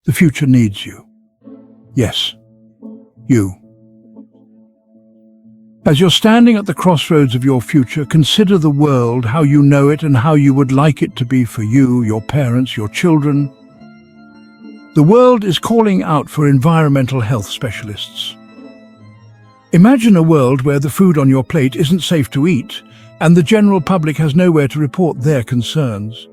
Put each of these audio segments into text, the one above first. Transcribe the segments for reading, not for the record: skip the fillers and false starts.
The future needs you. Yes, you. As you're standing at the crossroads of your future, consider the world, how you know it and how you would like it to be for you, your parents, your children. The world is calling out for environmental health specialists. Imagine a world where the food on your plate isn't safe to eat and the general public has nowhere to report their concerns,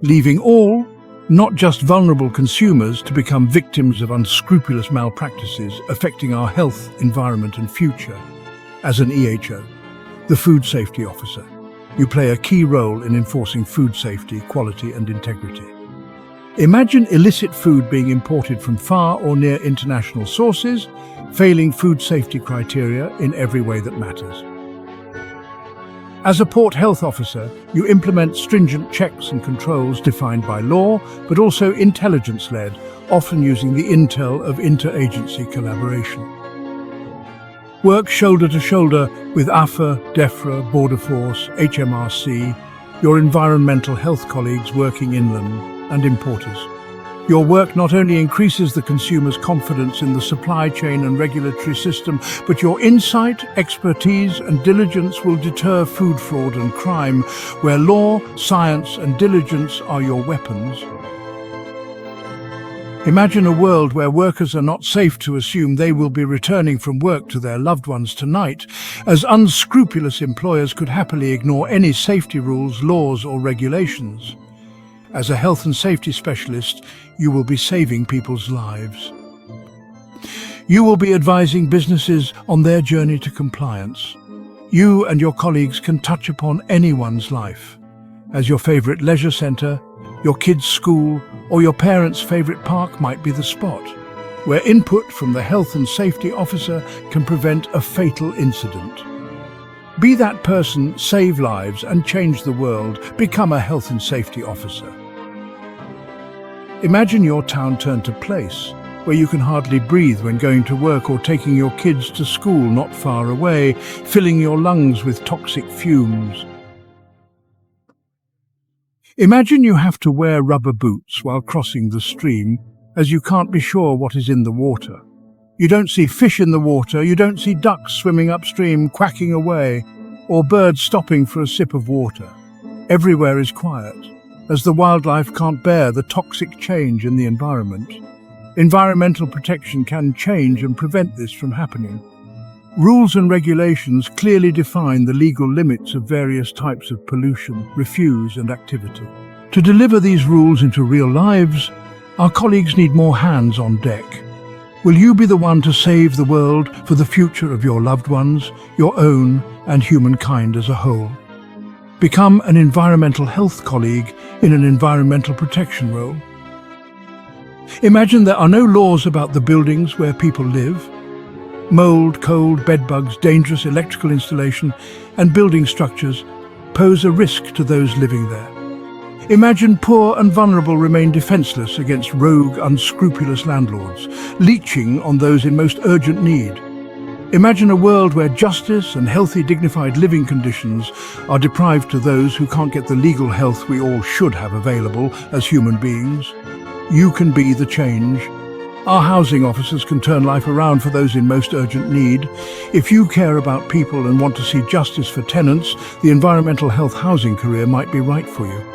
leaving all, not just vulnerable consumers, to become victims of unscrupulous malpractices affecting our health, environment and future. As an EHO, the Food Safety Officer, you play a key role in enforcing food safety, quality and integrity. Imagine illicit food being imported from far or near international sources, failing food safety criteria in every way that matters. As a Port Health Officer, you implement stringent checks and controls defined by law, but also intelligence-led, often using the intel of interagency collaboration. Work shoulder to shoulder with AFA, DEFRA, Border Force, HMRC, your environmental health colleagues working inland, and importers. Your work not only increases the consumer's confidence in the supply chain and regulatory system, but your insight, expertise and diligence will deter food fraud and crime, where law, science and diligence are your weapons. Imagine a world where workers are not safe to assume they will be returning from work to their loved ones tonight, as unscrupulous employers could happily ignore any safety rules, laws or regulations. As a health and safety specialist, you will be saving people's lives. You will be advising businesses on their journey to compliance. You and your colleagues can touch upon anyone's life, as your favorite leisure centre, your kids' school, or your parents' favorite park might be the spot, where input from the health and safety officer can prevent a fatal incident. Be that person, save lives and change the world. Become a health and safety officer. Imagine your town turned to place, where you can hardly breathe when going to work or taking your kids to school not far away, filling your lungs with toxic fumes. Imagine you have to wear rubber boots while crossing the stream, as you can't be sure what is in the water. You don't see fish in the water, you don't see ducks swimming upstream, quacking away, or birds stopping for a sip of water. Everywhere is quiet, as the wildlife can't bear the toxic change in the environment. Environmental protection can change and prevent this from happening. Rules and regulations clearly define the legal limits of various types of pollution, refuse and activity. To deliver these rules into real lives, our colleagues need more hands on deck. Will you be the one to save the world for the future of your loved ones, your own and humankind as a whole? Become an environmental health colleague in an environmental protection role. Imagine there are no laws about the buildings where people live. Mold, cold, bedbugs, dangerous electrical installation and building structures pose a risk to those living there. Imagine poor and vulnerable remain defenseless against rogue, unscrupulous landlords, leeching on those in most urgent need. Imagine a world where justice and healthy, dignified living conditions are deprived to those who can't get the legal health we all should have available as human beings. You can be the change. Our housing officers can turn life around for those in most urgent need. If you care about people and want to see justice for tenants, the environmental health housing career might be right for you.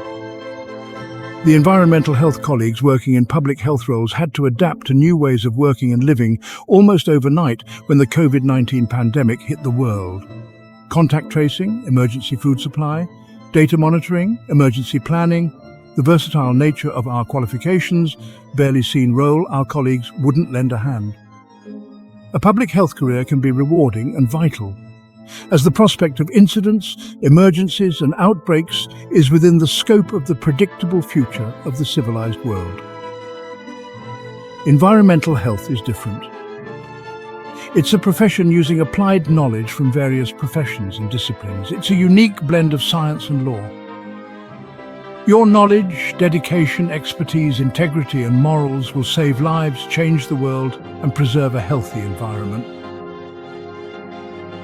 The environmental health colleagues working in public health roles had to adapt to new ways of working and living almost overnight when the COVID-19 pandemic hit the world. Contact tracing, emergency food supply, data monitoring, emergency planning, the versatile nature of our qualifications, barely seen role our colleagues wouldn't lend a hand. A public health career can be rewarding and vital, as the prospect of incidents, emergencies and outbreaks is within the scope of the predictable future of the civilized world. Environmental health is different. It's a profession using applied knowledge from various professions and disciplines. It's a unique blend of science and law. Your knowledge, dedication, expertise, integrity and morals will save lives, change the world and preserve a healthy environment.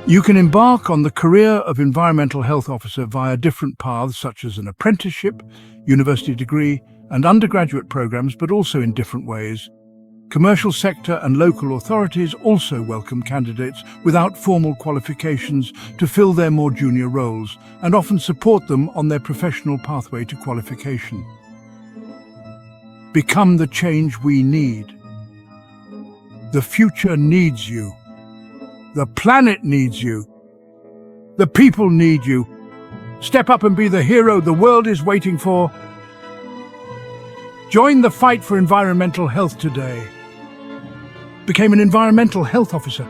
You can embark on the career of environmental health officer via different paths such as an apprenticeship, university degree and undergraduate programs, but also in different ways. Commercial sector and local authorities also welcome candidates without formal qualifications to fill their more junior roles and often support them on their professional pathway to qualification. Become the change we need. The future needs you. The planet needs you. The people need you. Step up and be the hero the world is waiting for. Join the fight for environmental health today. Became an environmental health officer.